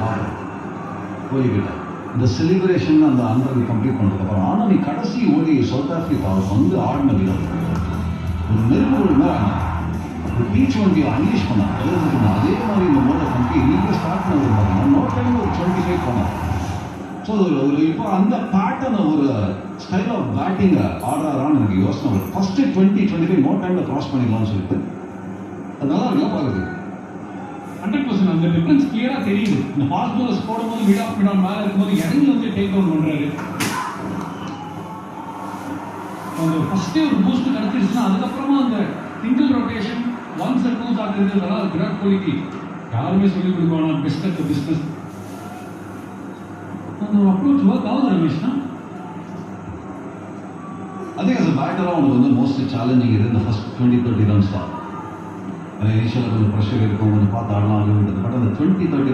Order கோலிக்கிட்ட இந்த celebration அந்த 100 complete பண்ணுறதுக்கப்புறம். ஆனால் நீ கடைசி ஓடி சவுத் ஆஃப்ரிக்காவை வந்து ஆடின விதம் ஒரு நெருங்குகள் மேலே ஆனாங்க. ஒரு பீச் வண்டி அன்லீஷ் பண்ணாங்க. அதே மாதிரி இந்த மோட்டர் கம்பெனி நீங்கள் ஸ்டார்ட் பண்ணது பார்த்தீங்கன்னா நோ டைம் ஒரு 25 பண்ணாங்க. ஸோ ஒரு இப்போ அந்த பேட்டர்னை ஒரு ஸ்டைல் ஆஃப் பேட்டிங்கை ஆடுறாரான்னு எனக்கு யோசனை வரும். ஃபஸ்ட்டு 20-25 நோ டைமில் க்ராஸ் பண்ணிடலாம்னு சொல்லிட்டு அது நல்லா இருக்கலாம் பார்க்குது. 100% அந்த டிஃபரன்ஸ் கிளியரா தெரியுது. இந்த ஃபாஸ்ட் பாலர்ஸ் போடும்போது மிட் ஆஃப் மேலே இருக்கும்போது இறங்கி வந்து டேக் டவுன் பண்றாரு. அந்த ஃபர்ஸ்டே ஒரு பூஸ்ட் கிடைச்சிருச்சுன்னா அதுக்கப்புறமா அந்த single rotation ones and twos ஆகுறது அதெல்லாம் விராட் கோலிக்கு யாருமே சொல்லிக் கொடுப்பாங்க. பெஸ்ட் அட் பிஸ்னஸ் அந்த ஒரு அப்ரோச் ஒர்க் ஆகுது ரமேஷ்னா. அதே அந்த பேட்டராக உனக்கு வந்து மோஸ்ட் சேலஞ்சிங் இது இந்த ஃபர்ஸ்ட் 20-30 ரன்ஸ் தான். இனிஷியலாக கொஞ்சம் ப்ரெஷர் இருக்கும், கொஞ்சம் பார்த்து ஆடலாம். பட் அந்த 20-30